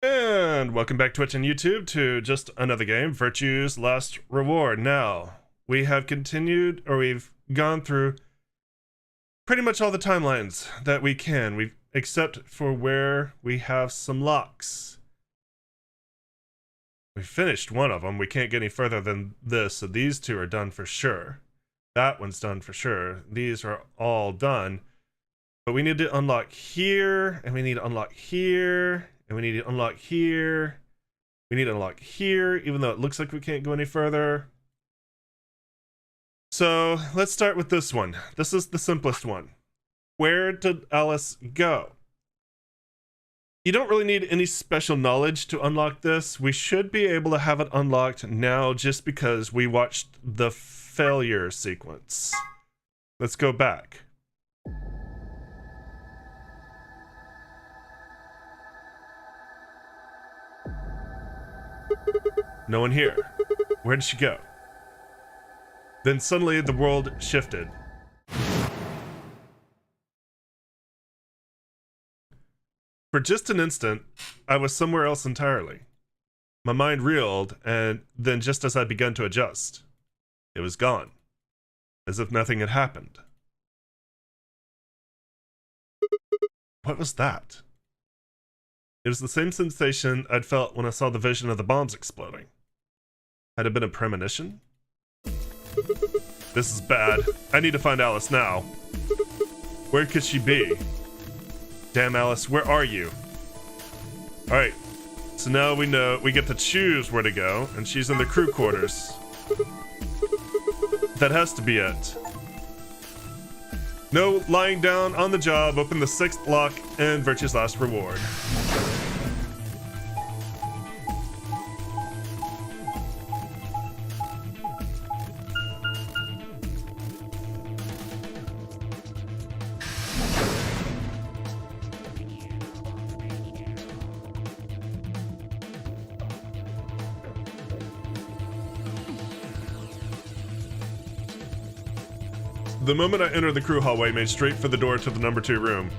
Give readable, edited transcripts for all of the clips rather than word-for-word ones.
And welcome back Twitch and YouTube to just another game, Virtue's Last Reward. Now, we have continued, or we've gone through pretty much all the timelines that we can, except for where we have some locks. We finished one of them. We can't get any further than this, so these two are done for sure. That one's done for sure. These are all done. But we need to unlock here, and we need to unlock here. And we need to unlock here. We need to unlock here, even though it looks like we can't go any further. So let's start with this one. This is the simplest one. Where did Alice go? You don't really need any special knowledge to unlock this. We should be able to have it unlocked now just because we watched the failure sequence. Let's go back. No one here. Where did she go? Then suddenly the world shifted. For just an instant, I was somewhere else entirely. My mind reeled, and then just as I began to adjust, it was gone, as if nothing had happened. What was that? It was the same sensation I'd felt when I saw the vision of the bombs exploding. Had it been a premonition? This is bad. I need to find Alice now. Where could she be? Damn, Alice, where are you? Alright, so now we know we get to choose where to go, and she's in the crew quarters. That has to be it. No lying down on the job. Open the 6th lock and Virtue's Last Reward. The moment I entered the crew hallway, made straight for the door to the number 2 room.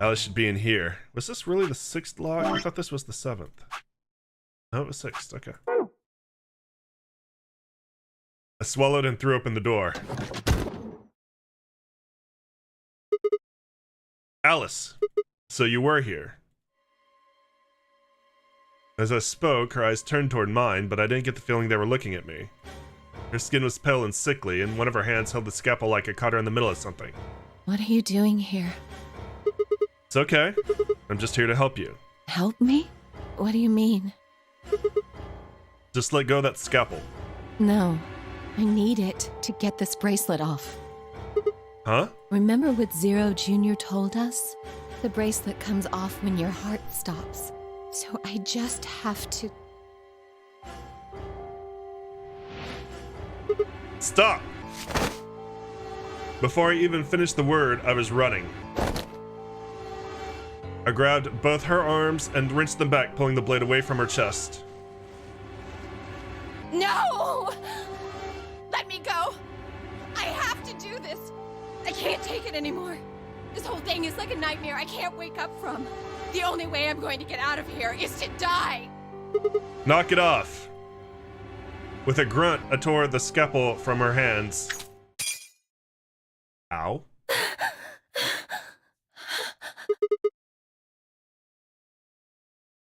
Alice should be in here. Was this really the 6th lock? I thought this was the 7th. No, it was 6th. Okay. I swallowed and threw open the door. Alice, so you were here. As I spoke, her eyes turned toward mine, but I didn't get the feeling they were looking at me. Her skin was pale and sickly, and one of her hands held the scalpel like I caught her in the middle of something. What are you doing here? It's okay. I'm just here to help you. Help me? What do you mean? Just let go of that scalpel. No, I need it to get this bracelet off. Huh? Remember what Zero Jr. told us? The bracelet comes off when your heart stops. So I just have to... Stop! Before I even finished the word, I was running. I grabbed both her arms and wrenched them back, pulling the blade away from her chest. No! Let me go! I have to do this! I can't take it anymore. This whole thing is like a nightmare I can't wake up from. The only way I'm going to get out of here is to die! Knock it off! With a grunt, I tore the scalpel from her hands. Ow.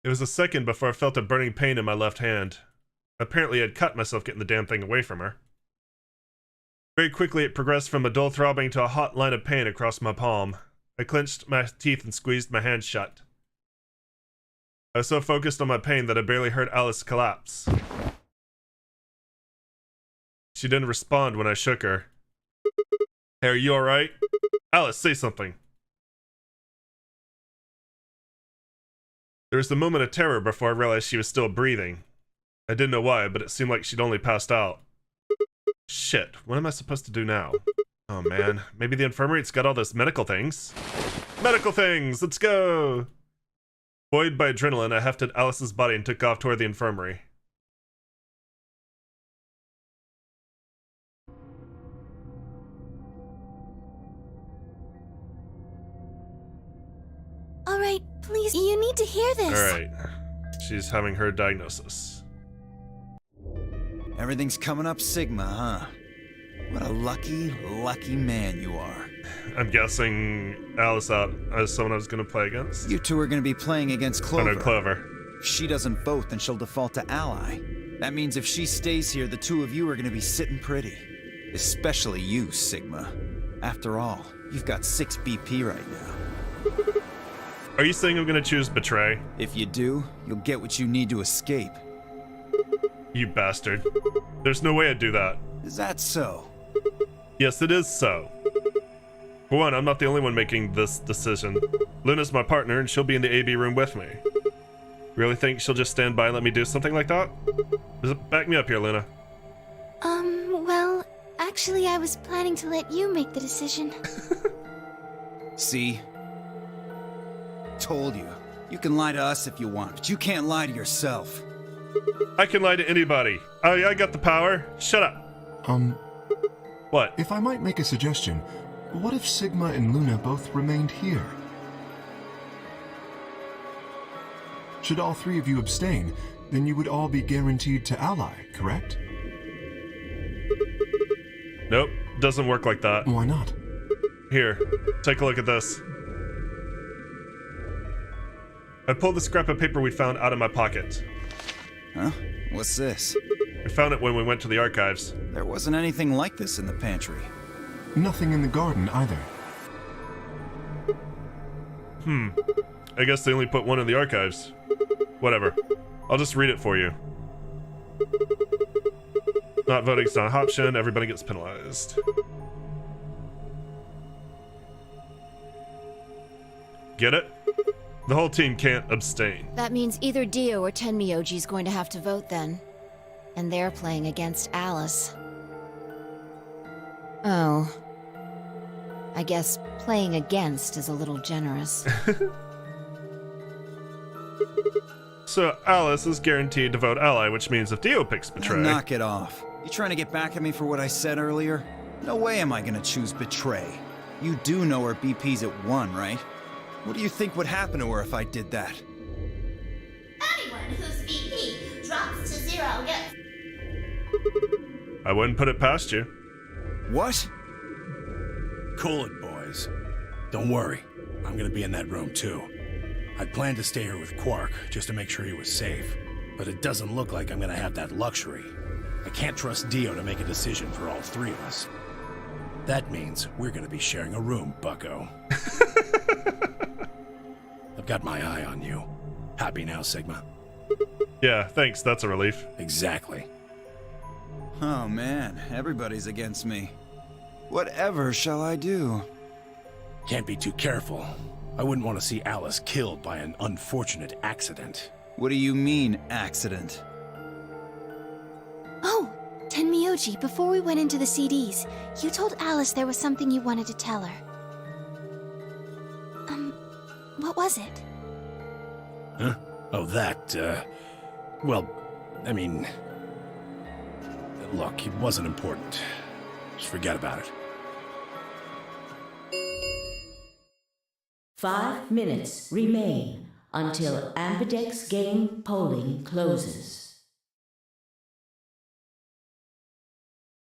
It was a second before I felt a burning pain in my left hand. Apparently I'd cut myself getting the damn thing away from her. Very quickly it progressed from a dull throbbing to a hot line of pain across my palm. I clenched my teeth and squeezed my hand shut. I was so focused on my pain that I barely heard Alice collapse. She didn't respond when I shook her. Hey, are you alright? Alice, say something. There was a moment of terror before I realized she was still breathing. I didn't know why, but it seemed like she'd only passed out. Shit, what am I supposed to do now? Oh man, maybe the infirmary's got all those medical things. Medical things, let's go! Buoyed by adrenaline, I hefted Alice's body and took off toward the infirmary. All right, Please, you need to hear this. Alright. She's having her diagnosis. Everything's coming up Sigma, huh? What a lucky, lucky man you are. I'm guessing Alice out as someone I was going to play against. You two are going to be playing against Oh Clover. no, Clover. If she doesn't vote, then she'll default to ally. That means if she stays here, the two of you are going to be sitting pretty. Especially you, Sigma. After all, you've got 6 BP right now. Are you saying I'm going to choose Betray? If you do, you'll get what you need to escape. You bastard. There's no way I'd do that. Is that so? Yes, it is so. For one, I'm not the only one making this decision. Luna's my partner, and she'll be in the AB room with me. Really think she'll just stand by and let me do something like that? Back me up here, Luna. Well, actually, I was planning to let you make the decision. See? Told you. You can lie to us if you want, but you can't lie to yourself. I can lie to anybody. I got the power. Shut up. What? If I might make a suggestion, what if Sigma and Luna both remained here? Should all 3 of you abstain, then you would all be guaranteed to ally, correct? Nope, doesn't work like that. Why not? Here, take a look at this. I pulled the scrap of paper we found out of my pocket. Huh? What's this? We found it when we went to the archives. There wasn't anything like this in the pantry. Nothing in the garden either. I guess they only put one in the archives. Whatever. I'll just read it for you. Not voting's not an option. Everybody gets penalized. Get it? The whole team can't abstain. That means either Dio or Tenmyoji's going to have to vote then. And they're playing against Alice. Oh. I guess playing against is a little generous. So Alice is guaranteed to vote ally, which means if Dio picks Betray... Knock it off. You trying to get back at me for what I said earlier? No way am I gonna choose Betray. You do know her BP's at 1, right? What do you think would happen to her if I did that? Anyone whose BP drops to 0 gets... I wouldn't put it past you. What? Cool it, boys. Don't worry. I'm gonna be in that room, too. I'd planned to stay here with Quark, just to make sure he was safe. But it doesn't look like I'm gonna have that luxury. I can't trust Dio to make a decision for all 3 of us. That means we're gonna be sharing a room, bucko. I've got my eye on you. Happy now, Sigma? Yeah, thanks, that's a relief. Exactly. Oh man, everybody's against me. Whatever shall I do? Can't be too careful. I wouldn't want to see Alice killed by an unfortunate accident. What do you mean, accident? Oh, Tenmyoji, before we went into the CDs, you told Alice there was something you wanted to tell her. What was it? Huh? Oh, that, well, I mean... Look, it wasn't important. Just forget about it. 5 minutes remain until Ambidex game polling closes.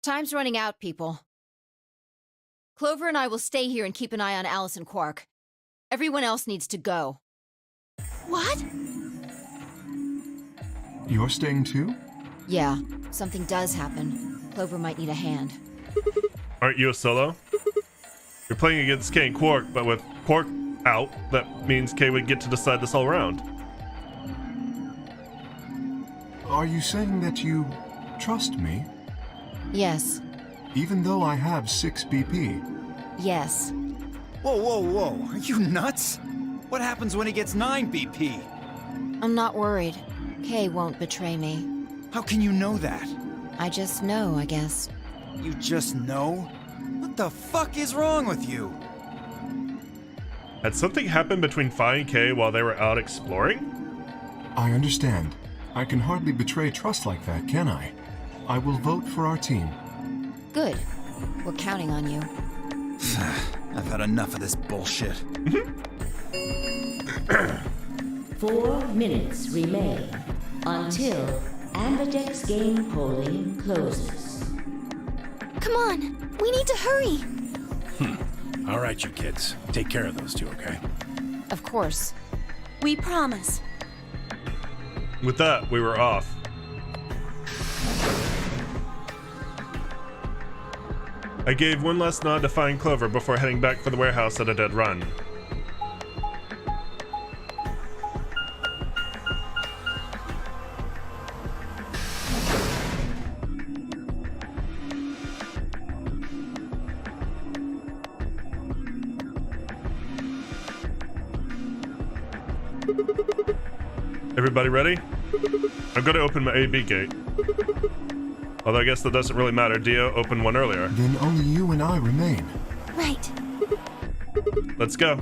Time's running out, people. Clover and I will stay here and keep an eye on Alice and Quark. Everyone else needs to go. What? You're staying too? Yeah, something does happen. Clover might need a hand. Aren't you a solo? You're playing against Kay and Quark, but with Quark out, that means Kay would get to decide this all round. Are you saying that you trust me? Yes. Even though I have 6 BP? Yes. Whoa, whoa, whoa, are you nuts? What happens when he gets 9 BP? I'm not worried. Kay won't betray me. How can you know that? I just know, I guess. You just know? What the fuck is wrong with you? Had something happened between Fi and Kay while they were out exploring? I understand. I can hardly betray trust like that, can I? I will vote for our team. Good. We're counting on you. I've had enough of this bullshit. 4 minutes remain until Ambidex game polling closes. Come on, we need to hurry. All right, you kids. Take care of those two, okay? Of course. We promise. With that, we were off. I gave one last nod to find Clover before heading back for the warehouse at a dead run. Everybody ready? I'm gonna open my AB gate. Although I guess that doesn't really matter. Dio opened one earlier. Then only you and I remain. Right. Let's go.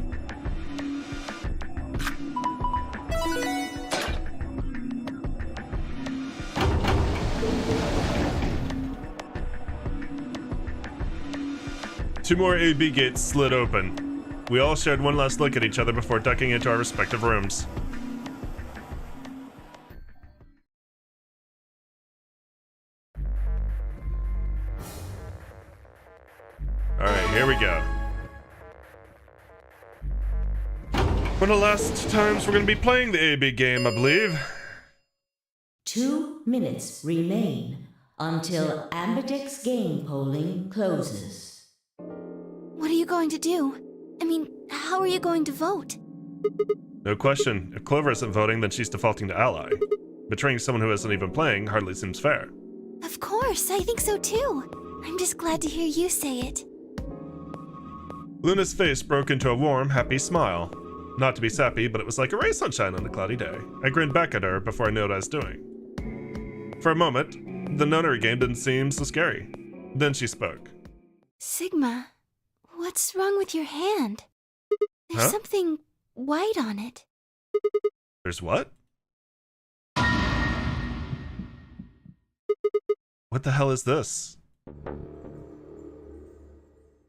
Two more AB gates slid open. We all shared one last look at each other before ducking into our respective rooms. Alright, here we go. One of the last times we're going to be playing the AB game, I believe. 2 minutes remain until Ambidex game polling closes. What are you going to do? I mean, how are you going to vote? No question. If Clover isn't voting, then she's defaulting to ally. Betraying someone who isn't even playing hardly seems fair. Of course, I think so too. I'm just glad to hear you say it. Luna's face broke into a warm, happy smile. Not to be sappy, but it was like a ray of sunshine on a cloudy day. I grinned back at her before I knew what I was doing. For a moment, the nunnery game didn't seem so scary. Then she spoke. Sigma, what's wrong with your hand? There's Huh? something white on it. There's what? What the hell is this?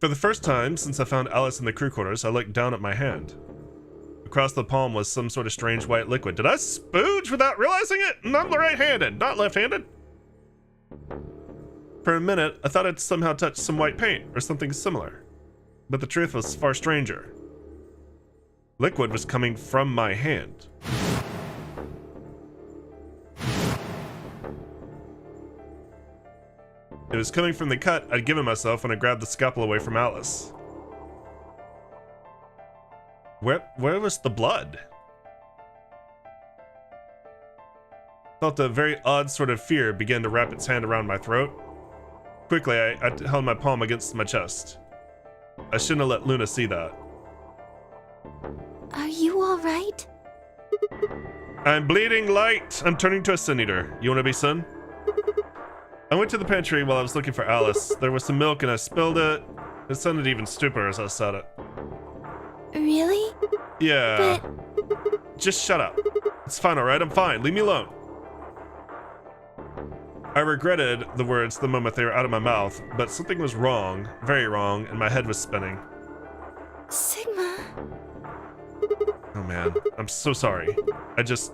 For the first time since I found Alice in the crew quarters, I looked down at my hand. Across the palm was some sort of strange white liquid. Did I spooge without realizing it? And I'm right-handed, not left-handed. For a minute, I thought I'd somehow touched some white paint or something similar. But the truth was far stranger. Liquid was coming from my hand. It was coming from the cut I'd given myself when I grabbed the scalpel away from Alice. Where was the blood? Felt a very odd sort of fear begin to wrap its hand around my throat. Quickly, I held my palm against my chest. I shouldn't have let Luna see that. Are you all right? I'm bleeding light. I'm turning to a Sin Eater. You want to be Sin? I went to the pantry while I was looking for Alice. There was some milk and I spilled it. It sounded even stupider as I said it. Really? Yeah. But Just shut up. It's fine, alright? I'm fine. Leave me alone. I regretted the words the moment they were out of my mouth, but something was wrong, very wrong, and my head was spinning. Sigma, Oh man, I'm so sorry. Just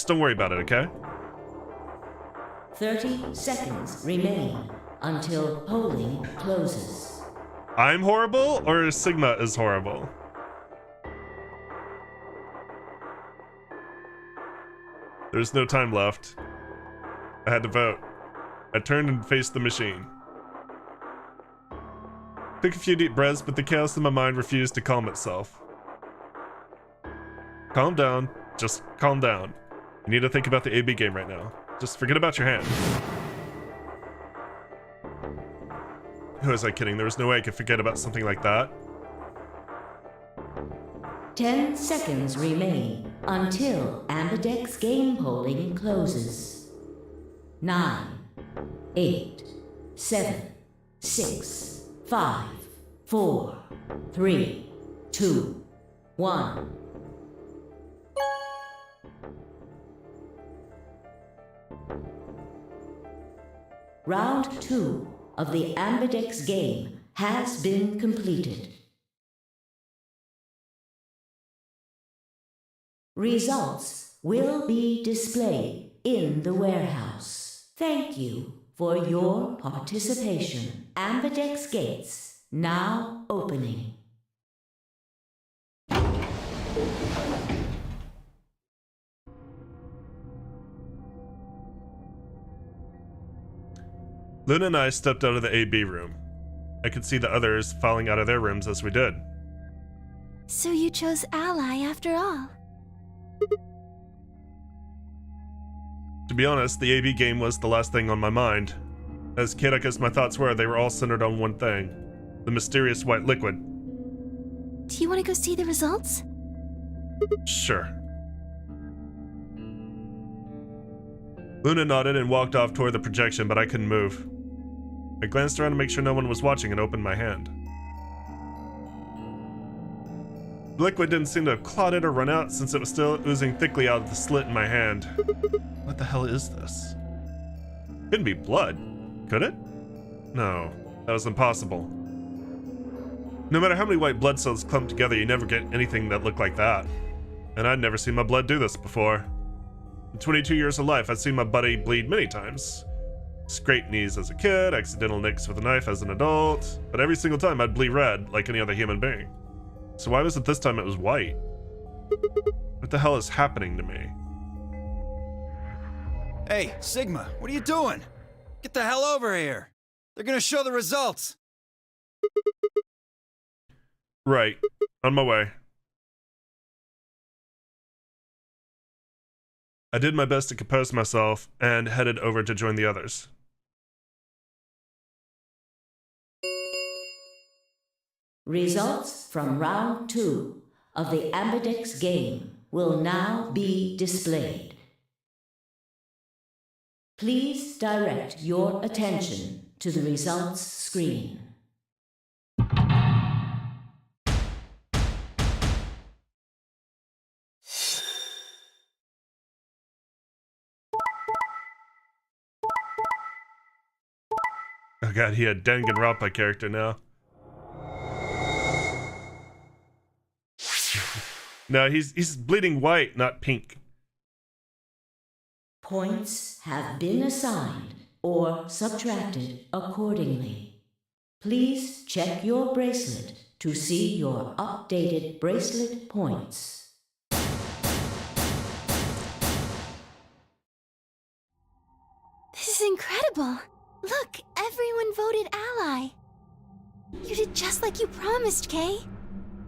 don't worry about it, okay? 30 seconds remain until polling closes. I'm horrible, or Sigma is horrible? There's no time left. I had to vote. I turned and faced the machine. Took a few deep breaths, but the chaos in my mind refused to calm itself. Calm down. Just calm down. You need to think about the AB game right now. Just forget about your hand. Who was I kidding? There was no way I could forget about something like that. 10 seconds remain until Ambidex game polling closes. 9, 8, 7, 6, 5, 4, 3, 2, 1. Round 2 of the Ambidex game has been completed. Results will be displayed in the warehouse. Thank you for your participation. Ambidex gates now opening. Luna and I stepped out of the AB room. I could see the others filing out of their rooms as we did. So you chose Ally after all. To be honest, the AB game was the last thing on my mind. As chaotic as my thoughts were, they were all centered on one thing: the mysterious white liquid. Do you want to go see the results? Sure. Luna nodded and walked off toward the projection, but I couldn't move. I glanced around to make sure no one was watching and opened my hand. The liquid didn't seem to have clotted or run out since it was still oozing thickly out of the slit in my hand. What the hell is this? Couldn't be blood, could it? No, that was impossible. No matter how many white blood cells clump together, you never get anything that looked like that. And I'd never seen my blood do this before. In 22 years of life, I'd seen my buddy bleed many times. Scraped knees as a kid, accidental nicks with a knife as an adult, but every single time I'd bleed red like any other human being. So why was it this time it was white? What the hell is happening to me? Hey, Sigma, what are you doing? Get the hell over here. They're gonna show the results. Right, on my way. I did my best to compose myself and headed over to join the others. Results from round 2 of the Ambidex game will now be displayed. Please direct your attention to the results screen. Oh god, he had Danganronpa character now. No, he's bleeding white, not pink. Points have been assigned or subtracted accordingly. Please check your bracelet to see your updated bracelet points. This is incredible. Look, everyone voted Ally. You did just like you promised, Kay.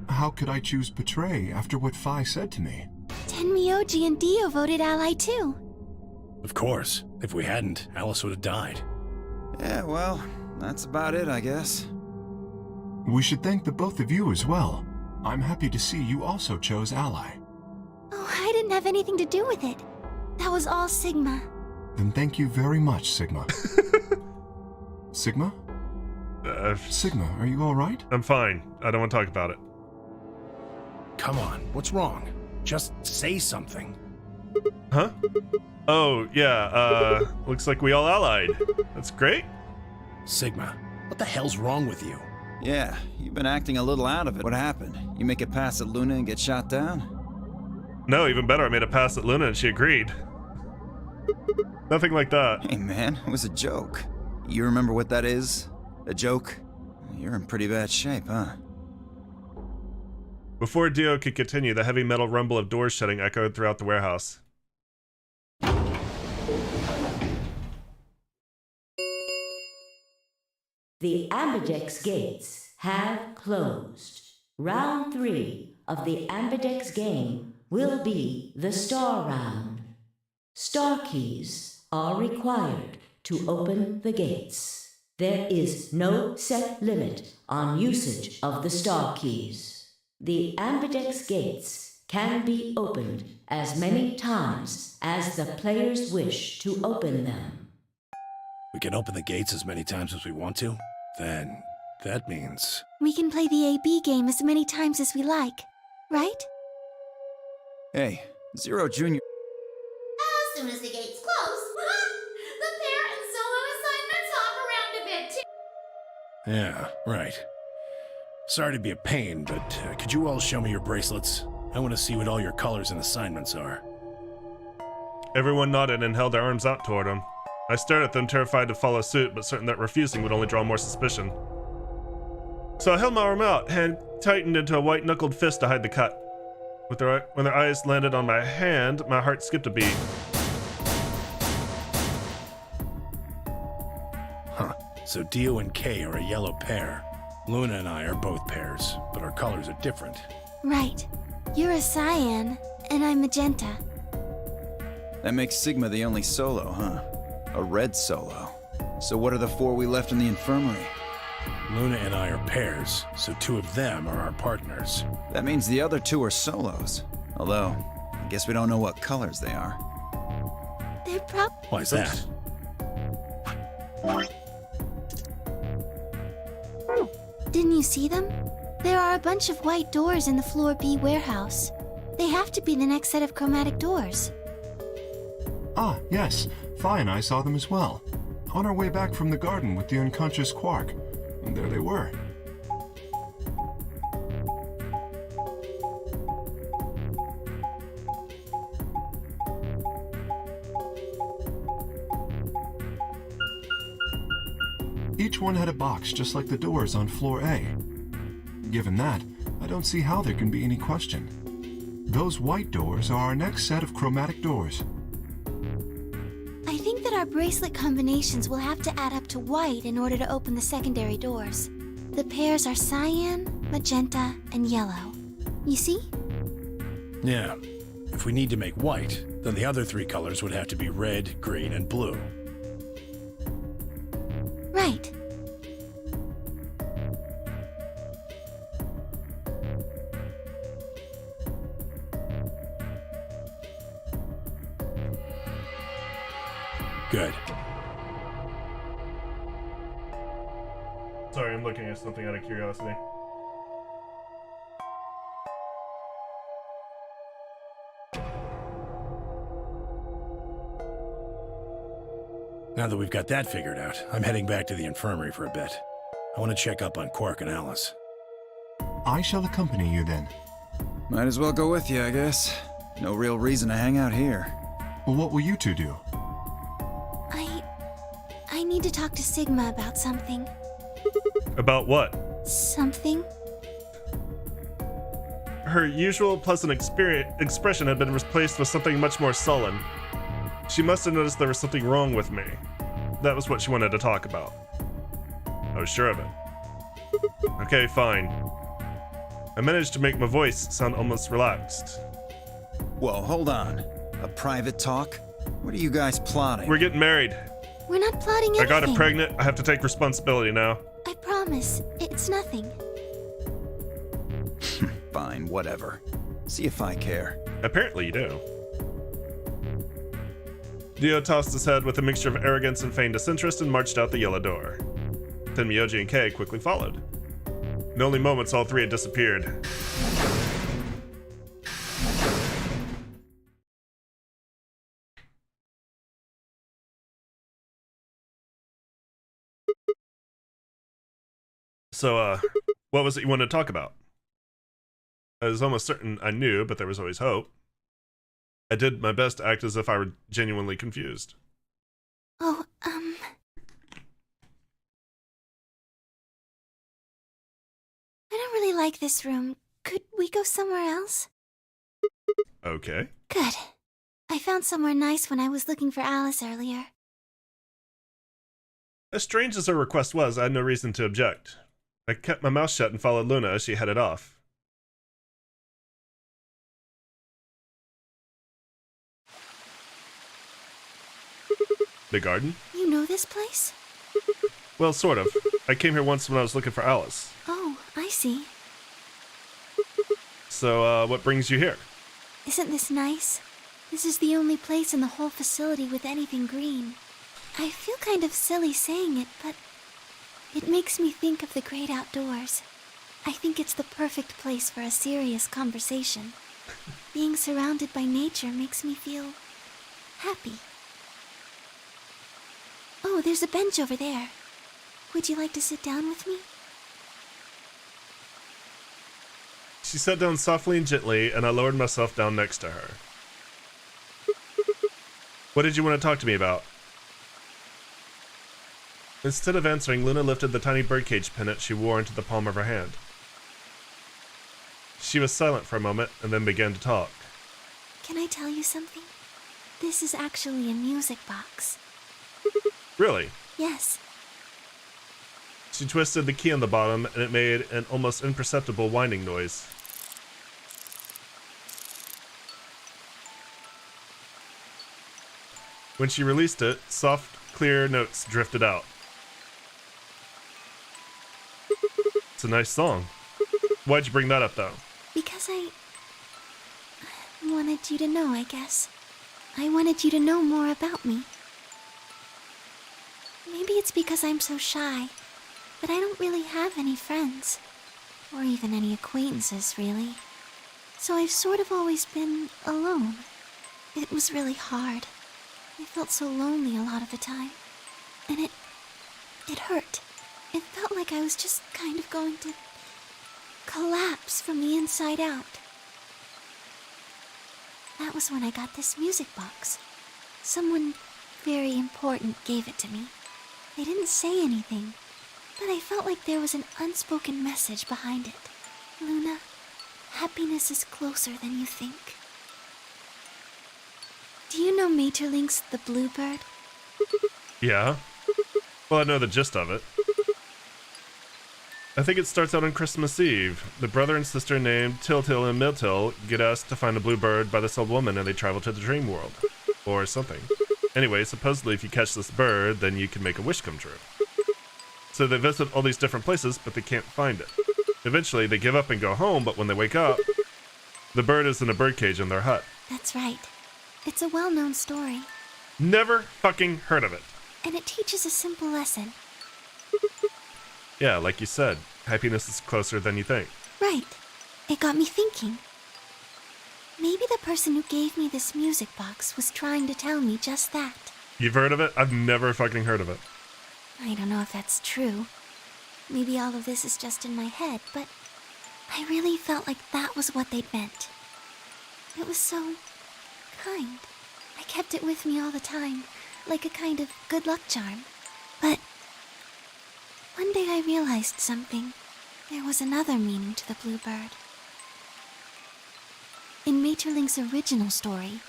How could I choose Betray after what Phi said to me? Tenmyoji and Dio voted Ally too. Of course. If we hadn't, Alice would have died. Yeah, well, that's about it, I guess. We should thank the both of you as well. I'm happy to see you also chose Ally. Oh, I didn't have anything to do with it. That was all Sigma. Then thank you very much, Sigma. Sigma? Sigma, are you alright? I'm fine. I don't want to talk about it. Come on, what's wrong? Just say something. Huh? Oh, yeah, looks like we all allied. That's great. Sigma, what the hell's wrong with you? Yeah, you've been acting a little out of it. What happened? You make a pass at Luna and get shot down? No, even better, I made a pass at Luna and she agreed. Nothing like that. Hey man, it was a joke. You remember what that is? A joke? You're in pretty bad shape, huh? Before Dio could continue, the heavy metal rumble of doors shutting echoed throughout the warehouse. The Ambidex gates have closed. Round 3 of the Ambidex game will be the Star Round. Star keys are required to open the gates. There is no set limit on usage of the Star keys. The Ambidex gates can be opened as many times as the players wish to open them. We can open the gates as many times as we want to? Then that means... We can play the AB game as many times as we like, right? Hey, Zero Jr. As soon as the gates close, the parent and solo assignments hop around a bit too. Yeah, right. Sorry to be a pain, but could you all show me your bracelets? I want to see what all your colors and assignments are. Everyone nodded and held their arms out toward him. I stared at them, terrified to follow suit, but certain that refusing would only draw more suspicion. So I held my arm out, hand tightened into a white-knuckled fist to hide the cut. When their eyes landed on my hand, my heart skipped a beat. Huh. So Dio and Kay are a yellow pair. Luna and I are both pairs, but our colors are different. Right. You're a cyan, and I'm magenta. That makes Sigma the only solo, huh? A red solo. So what are the 4 we left in the infirmary? Luna and I are pairs, so 2 of them are our partners. That means the other 2 are solos. Although, I guess we don't know what colors they are. They're Why's that? Didn't you see them? There are a bunch of white doors in the Floor B warehouse. They have to be the next set of chromatic doors. Ah, yes. Phi and I saw them as well. On our way back from the garden with the unconscious Quark. And there they were. Each one had a box just like the doors on floor A. Given that, I don't see how there can be any question. Those white doors are our next set of chromatic doors. I think that our bracelet combinations will have to add up to white in order to open the secondary doors. The pairs are cyan, magenta, and yellow. You see? Yeah. If we need to make white, then the other 3 colors would have to be red, green, and blue. Right. Good. Sorry, I'm looking at something out of curiosity. Now that we've got that figured out, I'm heading back to the infirmary for a bit. I want to check up on Quark and Alice. I shall accompany you then. Might as well go with you, I guess. No real reason to hang out here. Well, what will you 2 do? I need to talk to Sigma about something. About what? Something? Her usual pleasant expression had been replaced with something much more sullen. She must have noticed there was something wrong with me. That was what she wanted to talk about. I was sure of it. Okay, fine. I managed to make my voice sound almost relaxed. Whoa, hold on. A private talk? What are you guys plotting? We're getting married. We're not plotting anything. I got her pregnant. I have to take responsibility now. I promise. It's nothing. Fine, whatever. See if I care. Apparently you do. Dio tossed his head with a mixture of arrogance and feigned disinterest and marched out the yellow door. Then Miyoji and Kay quickly followed. In only moments, all 3 had disappeared. So, what was it you wanted to talk about? I was almost certain I knew, but there was always hope. I did my best to act as if I were genuinely confused. Oh, I don't really like this room. Could we go somewhere else? Okay. Good. I found somewhere nice when I was looking for Alice earlier. As strange as her request was, I had no reason to object. I kept my mouth shut and followed Luna as she headed off. The garden? You know this place? Well, sort of. I came here once when I was looking for Alice. Oh, I see. So, what brings you here? Isn't this nice? This is the only place in the whole facility with anything green. I feel kind of silly saying it, but it makes me think of the great outdoors. I think it's the perfect place for a serious conversation. Being surrounded by nature makes me feel happy. Oh, there's a bench over there. Would you like to sit down with me? She sat down softly and gently, and I lowered myself down next to her. What did you want to talk to me about? Instead of answering, Luna lifted the tiny birdcage pennant she wore into the palm of her hand. She was silent for a moment, and then began to talk. Can I tell you something? This is actually a music box. Really? Yes. She twisted the key on the bottom, and it made an almost imperceptible whining noise. When she released it, soft, clear notes drifted out. It's a nice song. Why'd you bring that up, though? Because I wanted you to know, I guess. I wanted you to know more about me. Maybe it's because I'm so shy, but I don't really have any friends. Or even any acquaintances, really. So I've sort of always been alone. It was really hard. I felt so lonely a lot of the time. And it hurt. It felt like I was just kind of going to collapse from the inside out. That was when I got this music box. Someone very important gave it to me. They didn't say anything, but I felt like there was an unspoken message behind it. Luna, happiness is closer than you think. Do you know Maeterlinck's The Bluebird? Yeah. Well, I know the gist of it. I think it starts out on Christmas Eve. The brother and sister named Tiltil and Miltil get asked to find a bluebird by this old woman, and they travel to the dream world. Or something. Anyway, supposedly if you catch this bird, then you can make a wish come true. So they visit all these different places, but they can't find it. Eventually, they give up and go home, but when they wake up, the bird is in a birdcage in their hut. That's right. It's a well-known story. Never fucking heard of it. And it teaches a simple lesson. Yeah, like you said, happiness is closer than you think. Right. It got me thinking. Maybe the person who gave me this music box was trying to tell me just that. You've heard of it? I've never fucking heard of it. I don't know if that's true. Maybe all of this is just in my head, but I really felt like that was what they'd meant. It was so kind. I kept it with me all the time, like a kind of good luck charm. But one day I realized something. There was another meaning to the bluebird. In Maeterlinck's original story,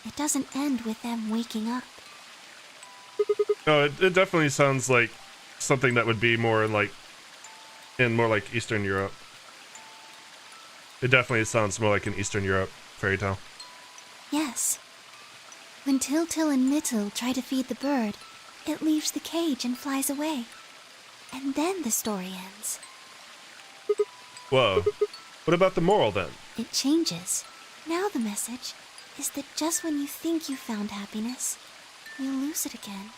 it doesn't end with them waking up. No, it definitely sounds like something that would be more like in more like Eastern Europe. It definitely sounds more like an Eastern Europe fairy tale. Yes. When Tiltil and Mittil try to feed the bird, it leaves the cage and flies away. And then the story ends. Whoa. What about the moral then? It changes. Now the message is that just when you think you found happiness, you'll lose it again.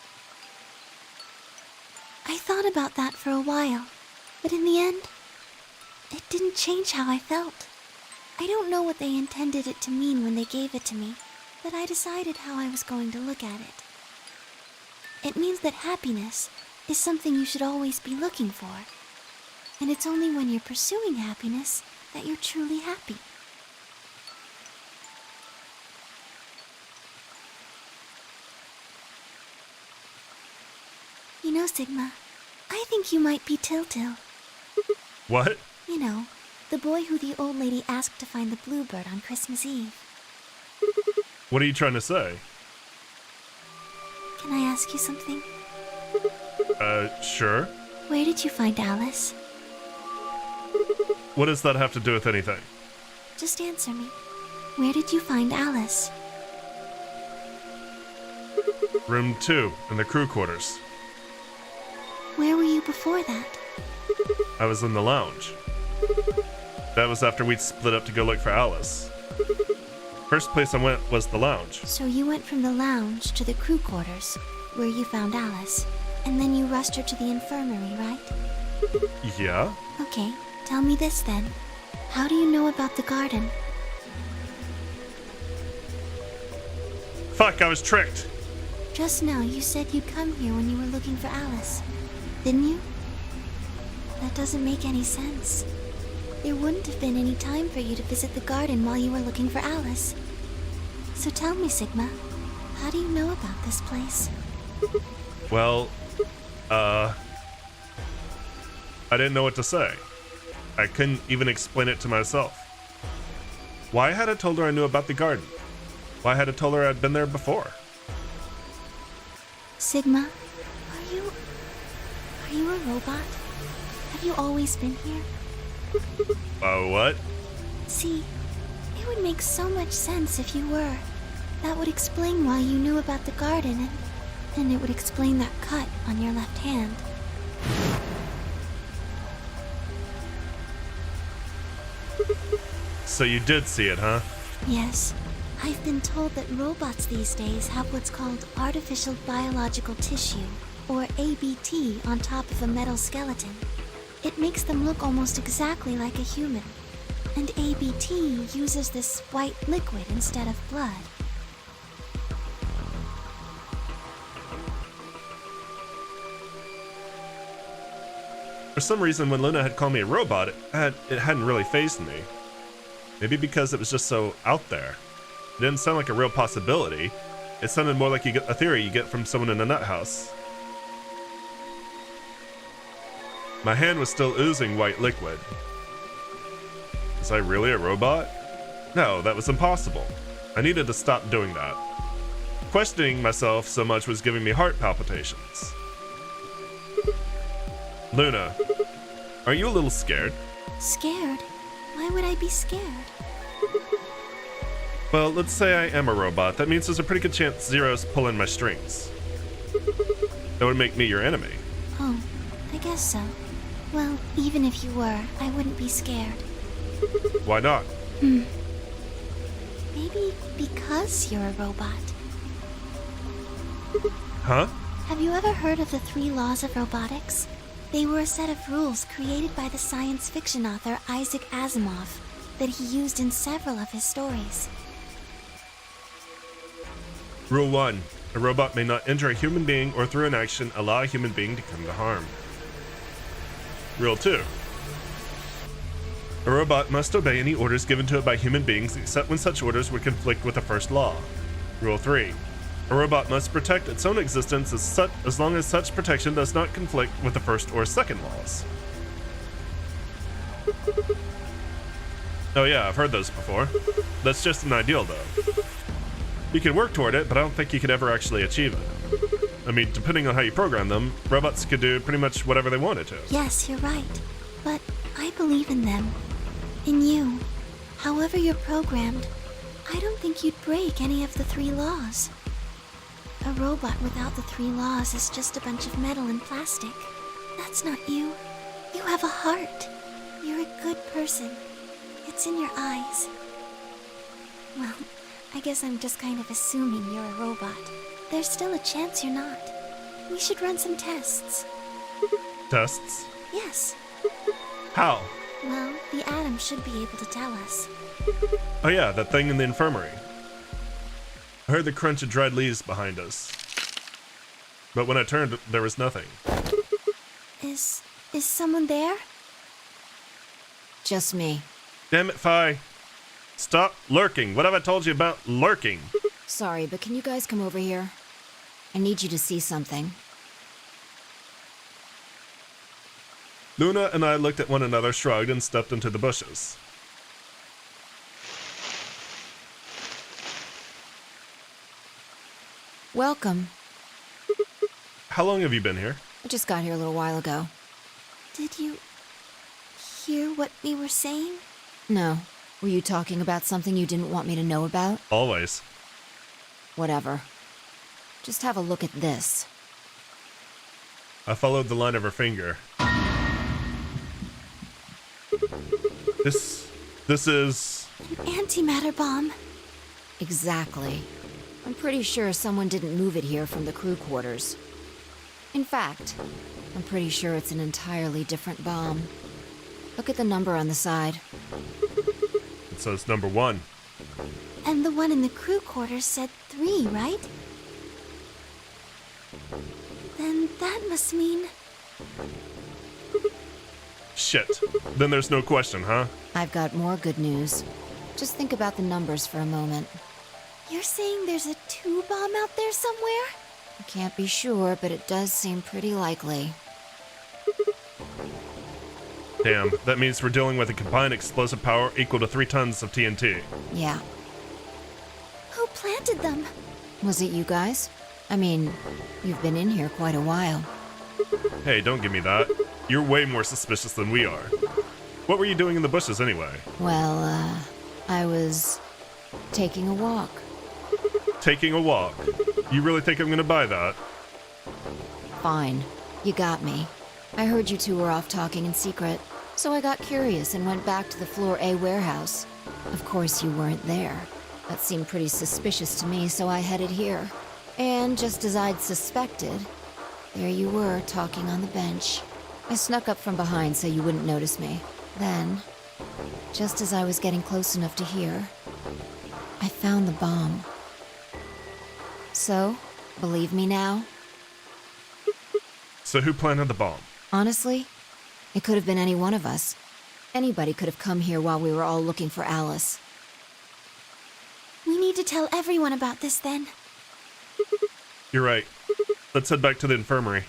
I thought about that for a while, but in the end, it didn't change how I felt. I don't know what they intended it to mean when they gave it to me, but I decided how I was going to look at it. It means that happiness is something you should always be looking for, and it's only when you're pursuing happiness that you're truly happy. You know, Sigma, I think you might be Tiltil. What? You know, the boy who the old lady asked to find the bluebird on Christmas Eve. What are you trying to say? Can I ask you something? Sure. Where did you find Alice? What does that have to do with anything? Just answer me. Where did you find Alice? Room 2, in the crew quarters. Where were you before that? I was in the lounge. That was after we'd split up to go look for Alice. First place I went was the lounge. So you went from the lounge to the crew quarters, where you found Alice, and then you rushed her to the infirmary, right? Yeah? Okay, tell me this then. How do you know about the garden? Fuck, I was tricked! Just now you said you'd come here when you were looking for Alice, didn't you? That doesn't make any sense. there wouldn't have been any time for you to visit the garden while you were looking for Alice. So tell me, Sigma, how do you know about this place? Well, I didn't know what to say. I couldn't even explain it to myself. Why had I told her I knew about the garden? Why had I told her I'd been there before? Sigma, are you a robot? Have you always been here? What? See, it would make so much sense if you were. That would explain why you knew about the garden, and it would explain that cut on your left hand. So you did see it, huh? Yes. I've been told that robots these days have what's called artificial biological tissue, or ABT, on top of a metal skeleton. It makes them look almost exactly like a human. And ABT uses this white liquid instead of blood. For some reason, when Luna had called me a robot, it hadn't really fazed me. Maybe because it was just so out there. It didn't sound like a real possibility. It sounded more like a theory you get from someone in a nut house. My hand was still oozing white liquid. Was I really a robot? No, that was impossible. I needed to stop doing that. Questioning myself so much was giving me heart palpitations. Luna, are you a little scared? Scared? Why would I be scared? Well, let's say I am a robot. That means there's a pretty good chance Zero's pulling my strings. That would make me your enemy. Oh, I guess so. Well, even if you were, I wouldn't be scared. Why not? Maybe because you're a robot. Huh? Have you ever heard of the 3 laws of robotics? They were a set of rules created by the science fiction author Isaac Asimov that he used in several of his stories. Rule 1. A robot may not injure a human being or through an action allow a human being to come to harm. Rule 2. A robot must obey any orders given to it by human beings except when such orders would conflict with the first law. Rule 3. A robot must protect its own existence as long as such protection does not conflict with the first or second laws. Oh yeah, I've heard those before. That's just an ideal though. You can work toward it, but I don't think you could ever actually achieve it. I mean, depending on how you program them, robots could do pretty much whatever they wanted to. Yes, you're right. But I believe in them. In you. However you're programmed, I don't think you'd break any of the 3 laws. A robot without the 3 laws is just a bunch of metal and plastic. That's not you. You have a heart. You're a good person. It's in your eyes. Well, I guess I'm just kind of assuming you're a robot. There's still a chance you're not. We should run some tests. Tests? Yes. How? Well, the Atom should be able to tell us. Oh yeah, that thing in the infirmary. I heard the crunch of dried leaves behind us. But when I turned, there was nothing. Is someone there? Just me. Damn it, Phi. Stop lurking. What have I told you about lurking? Sorry, but can you guys come over here? I need you to see something. Luna and I looked at one another, shrugged, and stepped into the bushes. Welcome. How long have you been here? I just got here a little while ago. Did you hear what we were saying? No. Were you talking about something you didn't want me to know about? Always. Whatever. Just have a look at this. I followed the line of her finger. This is... An antimatter bomb. Exactly. I'm pretty sure someone didn't move it here from the crew quarters. In fact, I'm pretty sure it's an entirely different bomb. Look at the number on the side. It says number 1. And the one in the crew quarters said 3, right? Then that must mean... Shit. Then there's no question, huh? I've got more good news. Just think about the numbers for a moment. You're saying there's a 2 bomb out there somewhere? I can't be sure, but it does seem pretty likely. Damn, that means we're dealing with a combined explosive power equal to 3 tons of TNT. Yeah. Who planted them? Was it you guys? I mean, you've been in here quite a while. Hey, don't give me that. You're way more suspicious than we are. What were you doing in the bushes anyway? Well, I was taking a walk. Taking a walk. You really think I'm gonna buy that? Fine. You got me. I heard you two were off talking in secret, so I got curious and went back to the Floor A warehouse. Of course, you weren't there. That seemed pretty suspicious to me, so I headed here. And just as I'd suspected, there you were, talking on the bench. I snuck up from behind so you wouldn't notice me. Then, just as I was getting close enough to hear, I found the bomb. So, believe me now? So who planted the bomb? Honestly, it could have been any one of us. Anybody could have come here while we were all looking for Alice. We need to tell everyone about this then. You're right. Let's head back to the infirmary.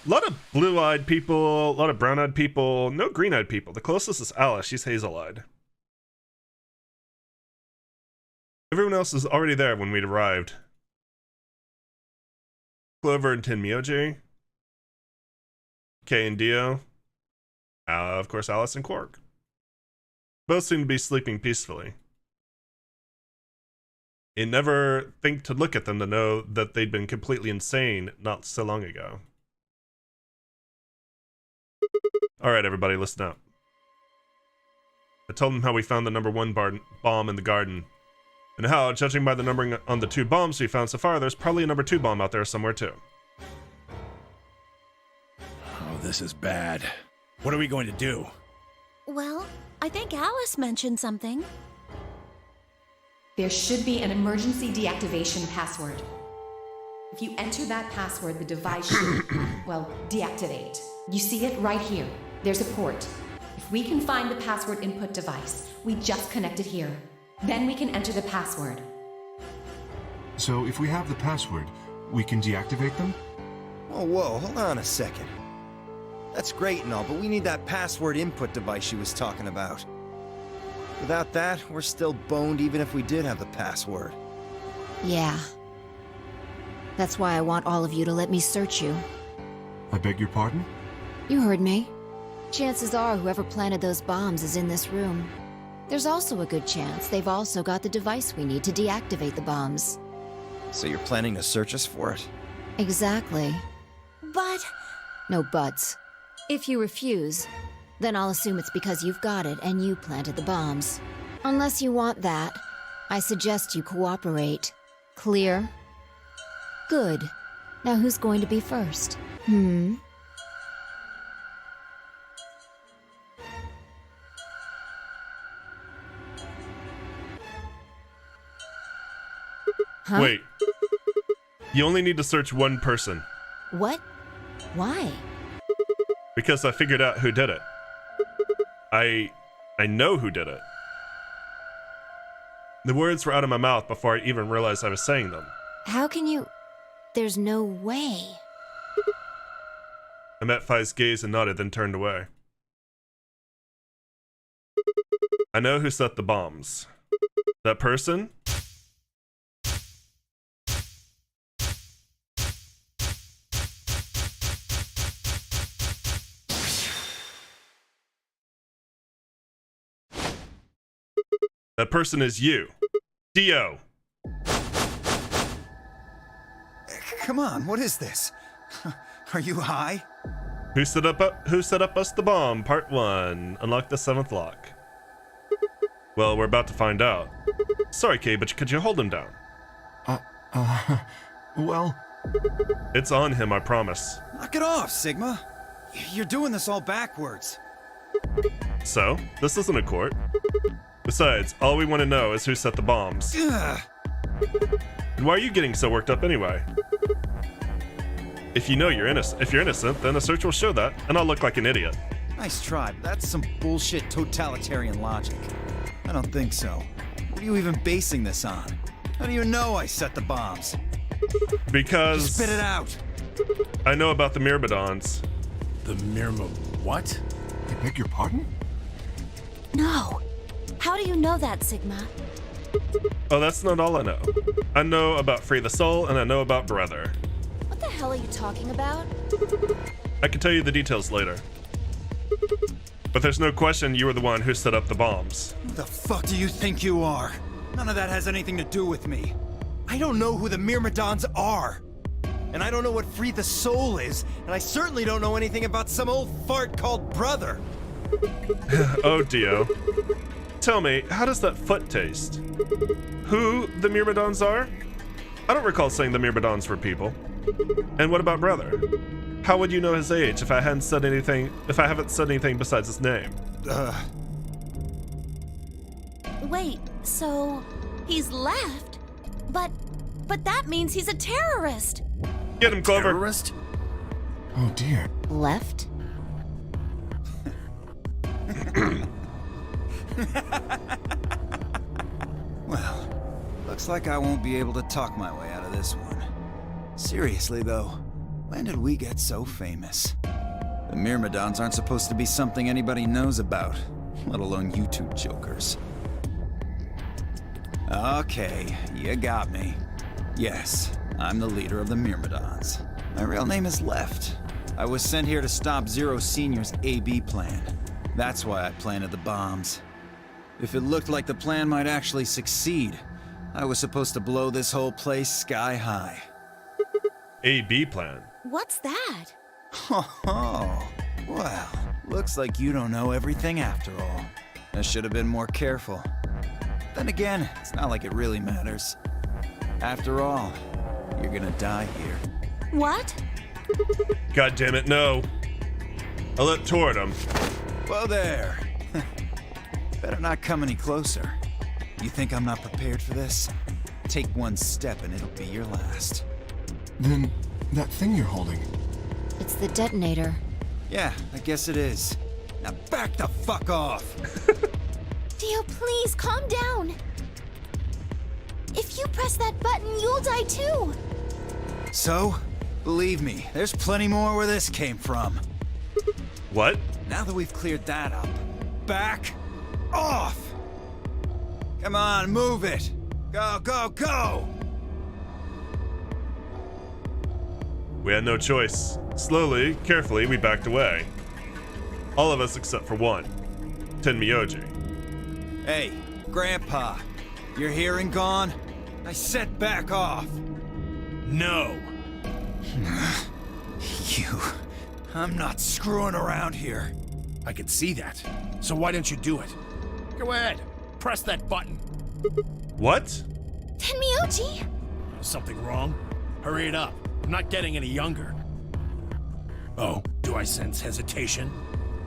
A lot of blue-eyed people, a lot of brown-eyed people, no green-eyed people. The closest is Alice, she's hazel-eyed. Everyone else is already there when we'd arrived. Clover and Tenmyoji. Kay and Dio. Of course, Alice and Quark. Both seem to be sleeping peacefully. You never think to look at them to know that they'd been completely insane not so long ago. Alright, everybody, listen up. I told them how we found the number 1 bomb in the garden, and how, judging by the numbering on the 2 bombs we found so far, there's probably a number 2 bomb out there somewhere too. Oh, this is bad. What are we going to do? Well, I think Alice mentioned something. There should be an emergency deactivation password. If you enter that password, the device should, well, deactivate. You see it right here. There's a port. If we can find the password input device, we just connect it here. Then we can enter the password. So if we have the password, we can deactivate them? Oh, whoa, hold on a second. That's great and all, but we need that password input device she was talking about. Without that, we're still boned even if we did have the password. Yeah. That's why I want all of you to let me search you. I beg your pardon? You heard me. Chances are whoever planted those bombs is in this room. There's also a good chance they've also got the device we need to deactivate the bombs. So you're planning to search us for it? Exactly. But... No buts. If you refuse, then I'll assume it's because you've got it and you planted the bombs. Unless you want that, I suggest you cooperate. Clear? Good. Now who's going to be first? Huh? Wait. You only need to search one person. What? Why? Because I figured out who did it. I know who did it. The words were out of my mouth before I even realized I was saying them. How can you... There's no way. I met Phi's gaze and nodded, then turned away. I know who set the bombs. That person? That person is you. Dio. Come on, what is this? Are you high? Who set up us the bomb? Part 1. Unlock the 7th lock. Well, we're about to find out. Sorry, Kay, but could you hold him down? Well... It's on him, I promise. Knock it off, Sigma. You're doing this all backwards. So, this isn't a court. Besides, all we want to know is who set the bombs. Ugh. And why are you getting so worked up anyway? If you know you're innocent, then a search will show that, and I'll look like an idiot. Nice try, but that's some bullshit totalitarian logic. I don't think so. What are you even basing this on? How do you know I set the bombs? Because Just spit it out. I know about the Myrmidons. The Myrma... what? I beg your pardon? No. How do you know that, Sigma? Oh, that's not all I know. I know about Free the Soul, and I know about Brother. What the hell are you talking about? I can tell you the details later. But there's no question you were the one who set up the bombs. Who the fuck do you think you are? None of that has anything to do with me. I don't know who the Myrmidons are. And I don't know what Free the Soul is, and I certainly don't know anything about some old fart called Brother. Oh, Dio. Tell me, how does that foot taste? Who the Myrmidons are? I don't recall saying the Myrmidons were people. And what about Brother? How would you know his age if I haven't said anything besides his name? Wait, so he's left? But that means he's a terrorist. Get him, Clover. Terrorist? Oh dear. Left? Well, looks like I won't be able to talk my way out of this one. Seriously though, when did we get so famous? The Myrmidons aren't supposed to be something anybody knows about, let alone you two jokers. Okay, you got me. Yes, I'm the leader of the Myrmidons. My real name is Left. I was sent here to stop Zero Senior's AB plan. That's why I planted the bombs. If it looked like the plan might actually succeed, I was supposed to blow this whole place sky high. AB plan. What's that? Oh, well, looks like you don't know everything after all. I should have been more careful. Then again, it's not like it really matters. After all, you're gonna die here. What? God damn it, no. I let toward him. Whoa there. Better not come any closer. You think I'm not prepared for this? Take one step and it'll be your last. Then, that thing you're holding. It's the detonator. Yeah, I guess it is. Now back the fuck off! Dio, please calm down. If you press that button, you'll die too. So, believe me, there's plenty more where this came from. What? Now that we've cleared that up, back off! Come on, move it! Go, go, go! We had no choice. Slowly, carefully, we backed away. All of us except for one. Tenmyoji. Hey, Grandpa, your hearing gone? I said back off! No. You... I'm not screwing around here. I can see that. So why don't you do it? Go ahead. Press that button. What? Tenmyoji! Something wrong? Hurry it up. I'm not getting any younger. Oh, do I sense hesitation?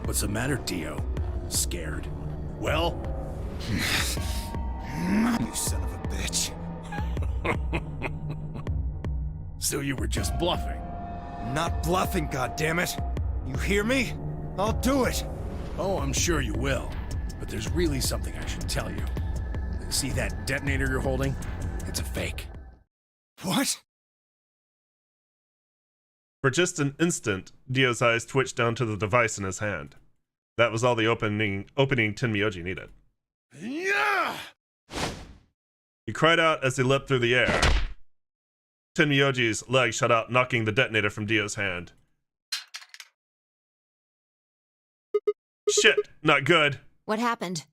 What's the matter, Dio? Scared? Well? You son of a bitch. So you were just bluffing? Not bluffing, goddammit. You hear me? I'll do it. Oh, I'm sure you will. But there's really something I should tell you. See that detonator you're holding? It's a fake. What? For just an instant, Dio's eyes twitched down to the device in his hand. That was all the opening Tenmyoji needed. Yeah! He cried out as he leapt through the air. Tenmyoji's leg shot out, knocking the detonator from Dio's hand. Shit, not good. What happened?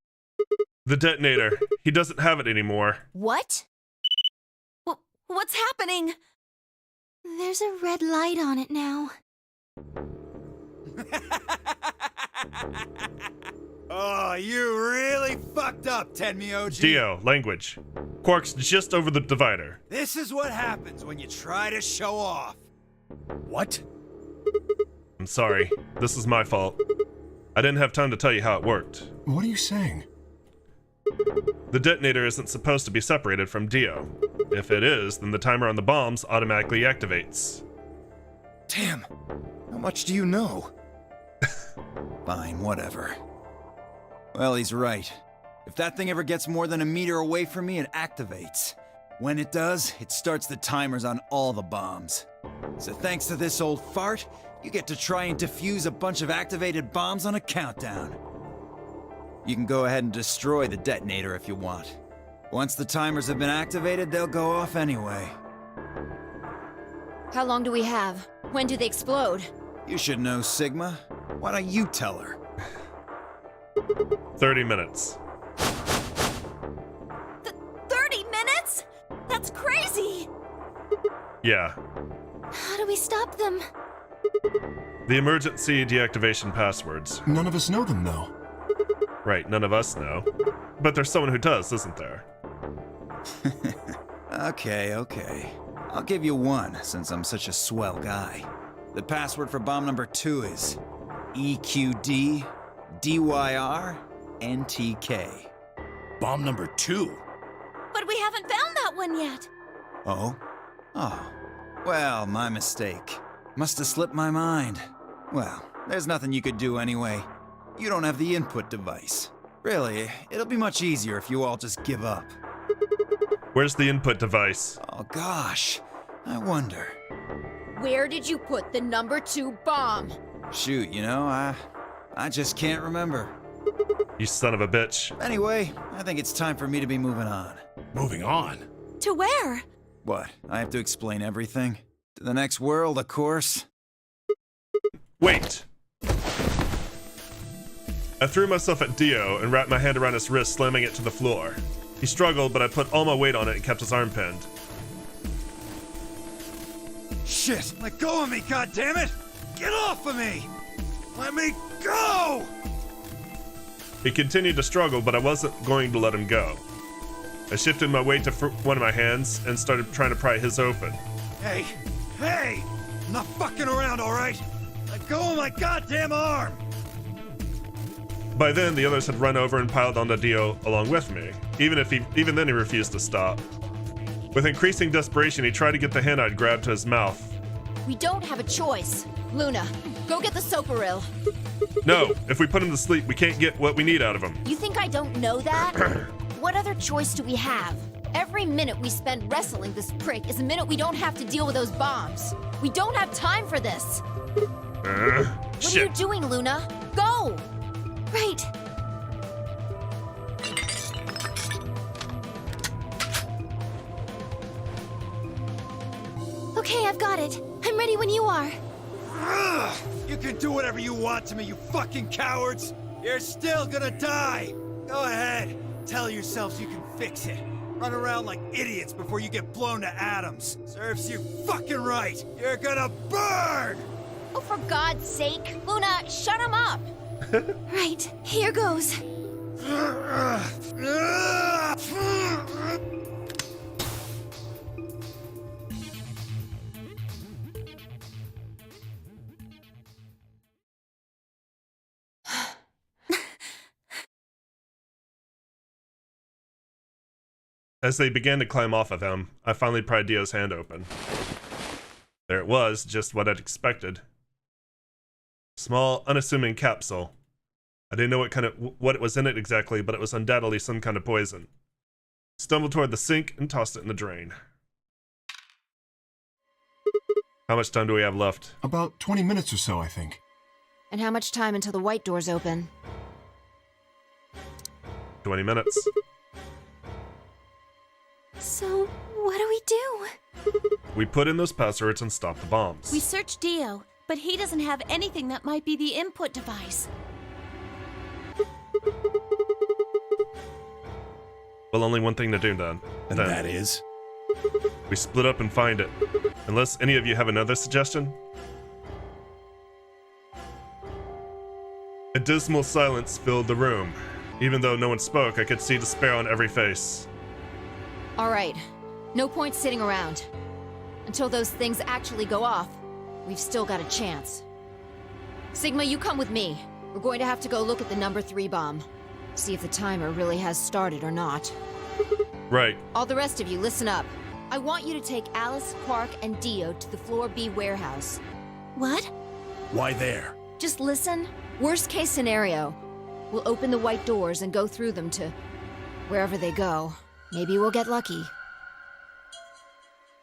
The detonator. He doesn't have it anymore. What? What's happening? There's a red light on it now. Oh, you really fucked up, Tenmyoji. Dio, language. Quark's just over the divider. This is what happens when you try to show off. What? I'm sorry. This is my fault. I didn't have time to tell you how it worked. What are you saying? The detonator isn't supposed to be separated from Dio. If it is, then the timer on the bombs automatically activates. Damn. How much do you know? Fine, whatever. Well, he's right. If that thing ever gets more than a meter away from me, it activates. When it does, it starts the timers on all the bombs. So thanks to this old fart, you get to try and defuse a bunch of activated bombs on a countdown. You can go ahead and destroy the detonator if you want. Once the timers have been activated, they'll go off anyway. How long do we have? When do they explode? You should know, Sigma. Why don't you tell her? 30 minutes. 30 minutes? That's crazy! Yeah. How do we stop them? The emergency deactivation passwords. None of us know them, though. Right, none of us know. But there's someone who does, isn't there? Okay. I'll give you one, since I'm such a swell guy. The password for bomb number 2 is EQD DYR NTK. Bomb number 2? But we haven't found that one yet. Oh? Well, my mistake. Must have slipped my mind. Well, there's nothing you could do anyway. You don't have the input device. Really, it'll be much easier if you all just give up. Where's the input device? Oh gosh, I wonder. Where did you put the number 2 bomb? Shoot, I just can't remember. You son of a bitch. Anyway, I think it's time for me to be moving on. Moving on? To where? What, I have to explain everything? To the next world, of course. Wait! I threw myself at Dio and wrapped my hand around his wrist, slamming it to the floor. He struggled, but I put all my weight on it and kept his arm pinned. Shit! Let go of me, goddammit! Get off of me! Let me go! He continued to struggle, but I wasn't going to let him go. I shifted my weight to one of my hands and started trying to pry his open. Hey! I'm not fucking around, alright? Let go of my goddamn arm! By then, the others had run over and piled onto Dio along with me. Even then he refused to stop. With increasing desperation, he tried to get the hand I'd grabbed to his mouth. We don't have a choice. Luna, go get the Soparil. No, if we put him to sleep, we can't get what we need out of him. You think I don't know that? What other choice do we have? Every minute we spend wrestling this prick is a minute we don't have to deal with those bombs. We don't have time for this. What are you doing, Luna? Go! Right. Okay, I've got it. I'm ready when you are. You can do whatever you want to me, you fucking cowards! You're still gonna die! Go ahead, tell yourselves you can fix it. Run around like idiots before you get blown to atoms. Serves you fucking right! You're gonna burn! Oh, for God's sake. Luna, shut him up! Right, here goes. As they began to climb off of him, I finally pried Dio's hand open. There it was, just what I'd expected. Small, unassuming capsule. I didn't know what it was in it exactly, but it was undoubtedly some kind of poison. Stumbled toward the sink and tossed it in the drain. How much time do we have left? About 20 minutes or so, I think. And how much time until the white doors open? 20 minutes. So, what do we do? We put in those passwords and stop the bombs. We searched Dio, but he doesn't have anything that might be the input device. Well, only one thing to do then. And that is? We split up and find it. Unless any of you have another suggestion? A dismal silence filled the room. Even though no one spoke, I could see despair on every face. All right. No point sitting around. Until those things actually go off, we've still got a chance. Sigma, you come with me. We're going to have to go look at the number 3 bomb. See if the timer really has started or not. Right. All the rest of you, listen up. I want you to take Alice, Quark, and Dio to the Floor B warehouse. What? Why there? Just listen. Worst case scenario, we'll open the white doors and go through them to wherever they go. Maybe we'll get lucky.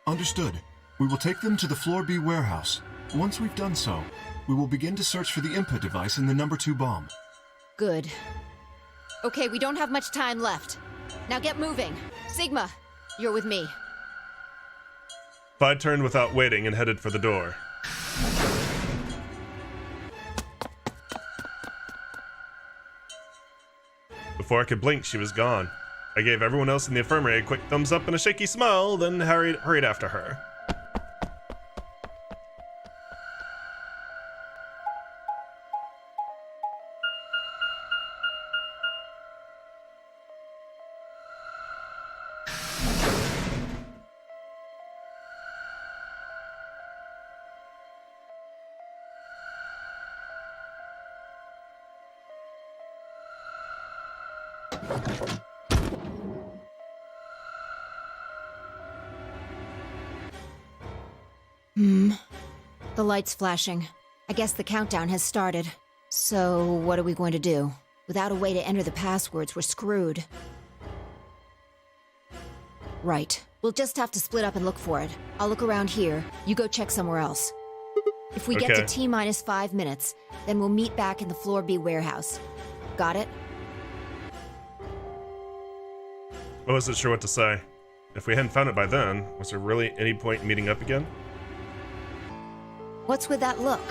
Understood. We will take them to the Floor B warehouse. Once we've done so, we will begin to search for the input device in the number 2 bomb. Good. Okay, we don't have much time left. Now get moving. Sigma, you're with me. I turned without waiting and headed for the door. Before I could blink, she was gone. I gave everyone else in the infirmary a quick thumbs up and a shaky smile, then hurried after her. The light's flashing. I guess the countdown has started. So, what are we going to do? Without a way to enter the passwords, we're screwed. Right. We'll just have to split up and look for it. I'll look around here. You go check somewhere else. If we get to T-minus 5 minutes, then we'll meet back in the Floor B warehouse. Got it? I wasn't sure what to say. If we hadn't found it by then, was there really any point in meeting up again? What's with that look?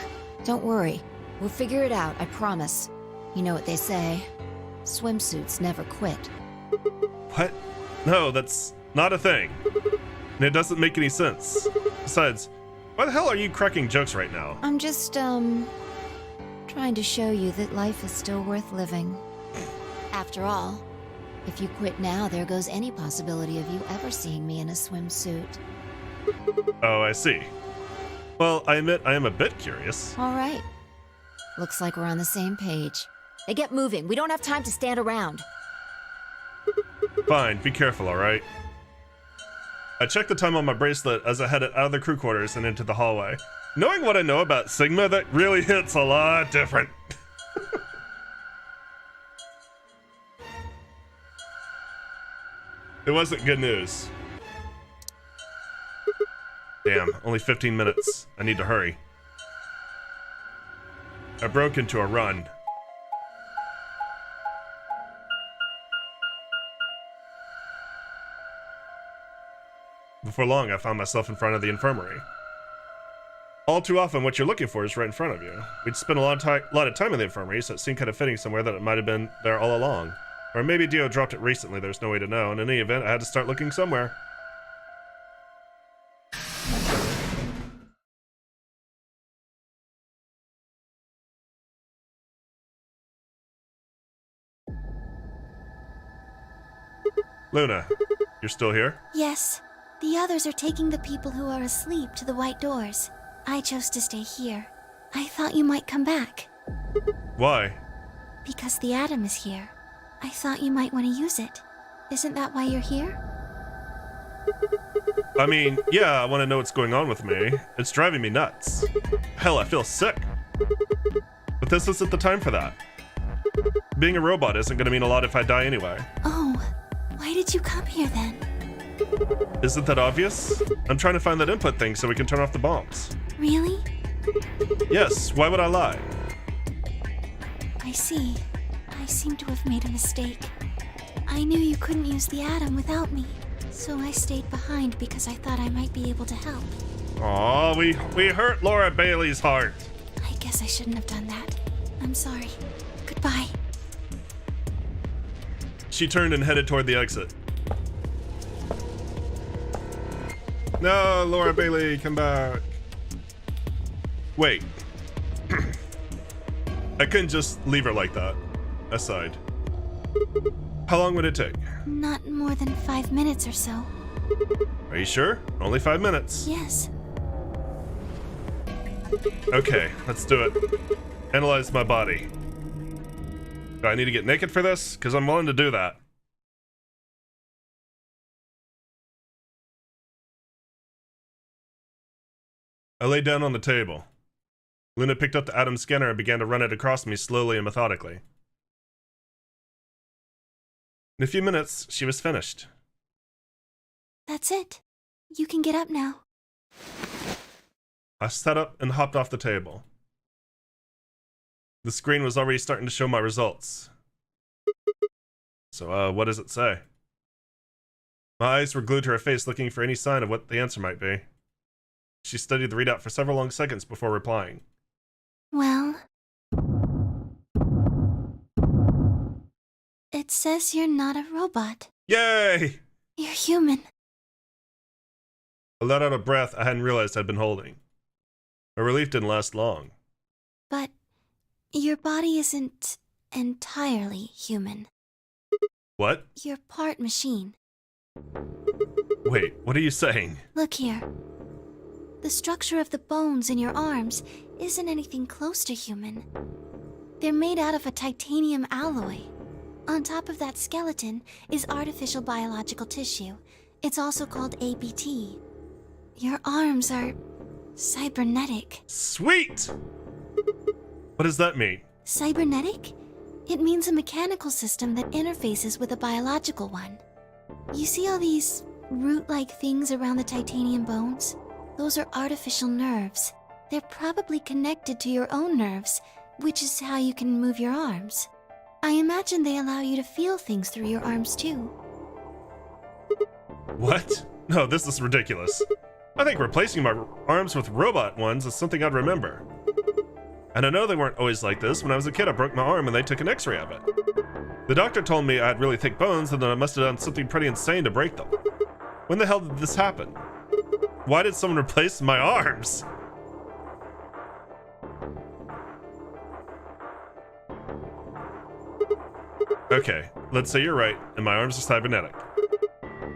Don't worry. We'll figure it out, I promise. You know what they say. Swimsuits never quit. What? No, that's not a thing. And it doesn't make any sense. Besides, why the hell are you cracking jokes right now? I'm just, trying to show you that life is still worth living. After all, if you quit now, there goes any possibility of you ever seeing me in a swimsuit. Oh, I see. Well, I admit I am a bit curious. All right. Looks like we're on the same page. Hey, get moving. We don't have time to stand around. Fine, be careful, alright? I checked the time on my bracelet as I headed out of the crew quarters and into the hallway. Knowing what I know about Sigma, that really hits a lot different. It wasn't good news. Damn, only 15 minutes. I need to hurry. I broke into a run. Before long, I found myself in front of the infirmary. All too often, what you're looking for is right in front of you. We'd spent a lot of time in the infirmary, so it seemed kind of fitting somewhere that it might have been there all along. Or maybe Dio dropped it recently, there's no way to know. In any event, I had to start looking somewhere. Luna, you're still here? Yes. The others are taking the people who are asleep to the white doors. I chose to stay here. I thought you might come back. Why? Because the atom is here. I thought you might want to use it. Isn't that why you're here? I mean, yeah, I want to know what's going on with me. It's driving me nuts. Hell, I feel sick. But this isn't the time for that. Being a robot isn't going to mean a lot if I die anyway. Oh, why did you come here then? Isn't that obvious? I'm trying to find that input thing so we can turn off the bombs. Really? Yes, why would I lie? I see. I seem to have made a mistake. I knew you couldn't use the atom without me, so I stayed behind because I thought I might be able to help. Aw, we hurt Laura Bailey's heart. I guess I shouldn't have done that. I'm sorry. Goodbye. She turned and headed toward the exit. No, Laura Bailey, come back. Wait. I couldn't just leave her like that. I sighed. How long would it take? Not more than 5 minutes or so. Are you sure? Only 5 minutes. Yes. Okay, let's do it. Analyze my body. Do I need to get naked for this? Because I'm willing to do that. I lay down on the table. Luna picked up the Atom scanner and began to run it across me slowly and methodically. In a few minutes, she was finished. That's it. You can get up now. I sat up and hopped off the table. The screen was already starting to show my results. So, what does it say? My eyes were glued to her face, looking for any sign of what the answer might be. She studied the readout for several long seconds before replying. Well, it says you're not a robot. Yay! You're human. I let out a breath I hadn't realized I'd been holding. My relief didn't last long. But your body isn't entirely human. What? You're part machine. Wait, what are you saying? Look here. The structure of the bones in your arms isn't anything close to human. They're made out of a titanium alloy. On top of that skeleton is artificial biological tissue. It's also called ABT. Your arms are cybernetic. Sweet! What does that mean? Cybernetic? It means a mechanical system that interfaces with a biological one. You see all these root-like things around the titanium bones? Those are artificial nerves. They're probably connected to your own nerves, which is how you can move your arms. I imagine they allow you to feel things through your arms too. What? No, this is ridiculous. I think replacing my arms with robot ones is something I'd remember. And I know they weren't always like this. When I was a kid, I broke my arm and they took an x-ray of it. The doctor told me I had really thick bones and that I must have done something pretty insane to break them. When the hell did this happen? Why did someone replace my arms? Okay, let's say you're right and my arms are cybernetic.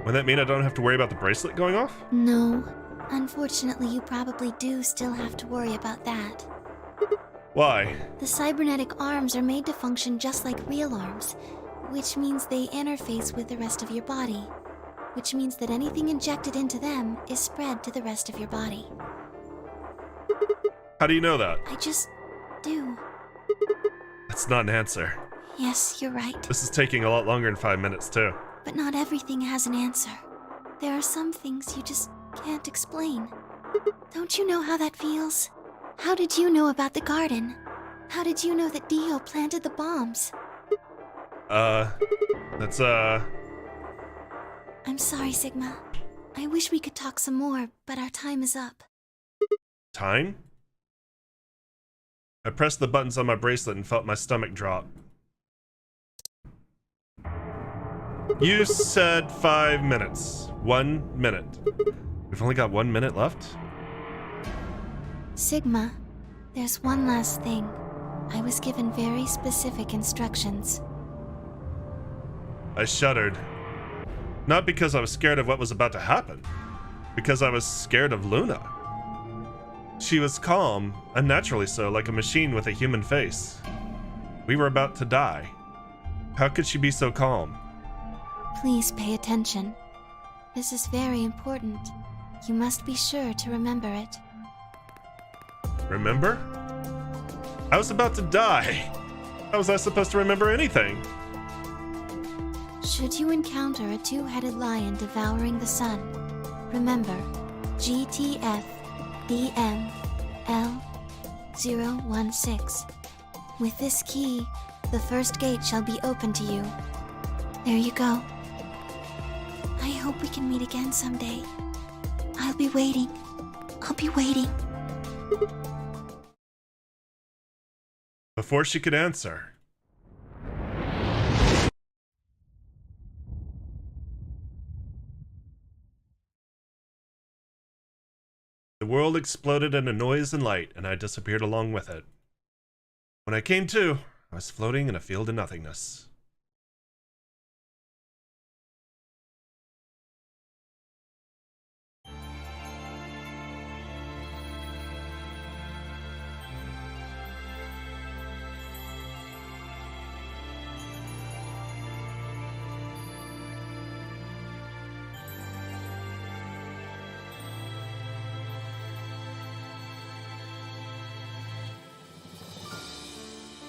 Would that mean I don't have to worry about the bracelet going off? No. Unfortunately, you probably do still have to worry about that. Why? The cybernetic arms are made to function just like real arms, which means they interface with the rest of your body, which means that anything injected into them is spread to the rest of your body. How do you know that? I just do. That's not an answer. Yes, you're right. This is taking a lot longer than 5 minutes, too. But not everything has an answer. There are some things you just can't explain. Don't you know how that feels? How did you know about the garden? How did you know that Dio planted the bombs? That's, I'm sorry, Sigma. I wish we could talk some more, but our time is up. Time? I pressed the buttons on my bracelet and felt my stomach drop. You said 5 minutes. 1 minute. We've only got 1 minute left? Sigma, there's one last thing. I was given very specific instructions. I shuddered. Not because I was scared of what was about to happen, because I was scared of Luna. She was calm, unnaturally so, like a machine with a human face. We were about to die. How could she be so calm? Please pay attention. This is very important. You must be sure to remember it. Remember? I was about to die. How was I supposed to remember anything? Should you encounter a two-headed lion devouring the sun, remember GTF DML016. With this key, the first gate shall be open to you. There you go. I hope we can meet again someday. I'll be waiting. I'll be waiting. Before she could answer, the world exploded in a noise and light, and I disappeared along with it. When I came to, I was floating in a field of nothingness.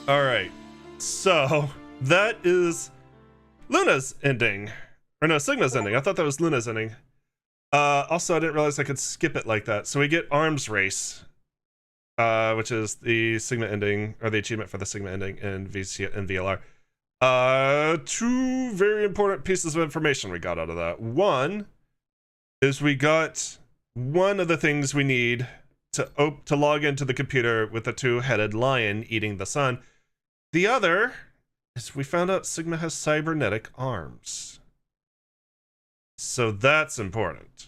All right, so that is Luna's ending, or no, Sigma's ending. I thought that was Luna's ending. Also, I didn't realize I could skip it like that. So we get Arms Race, which is the Sigma ending, or the achievement for the Sigma ending in VLR. Two very important pieces of information we got out of that. One is we got one of the things we need to log into the computer with the two-headed lion eating the sun. The other is we found out Sigma has cybernetic arms. So that's important.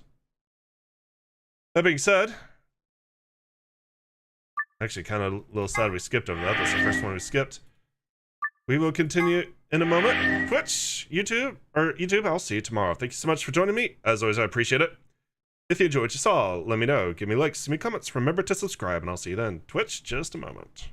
That being said, actually kind of a little sad we skipped over that. That's the first one we skipped. We will continue in a moment. Twitch, YouTube, I'll see you tomorrow. Thank you so much for joining me. As always, I appreciate it. If you enjoyed what you saw, let me know. Give me likes, give me comments. Remember to subscribe, and I'll see you then. Twitch, just a moment.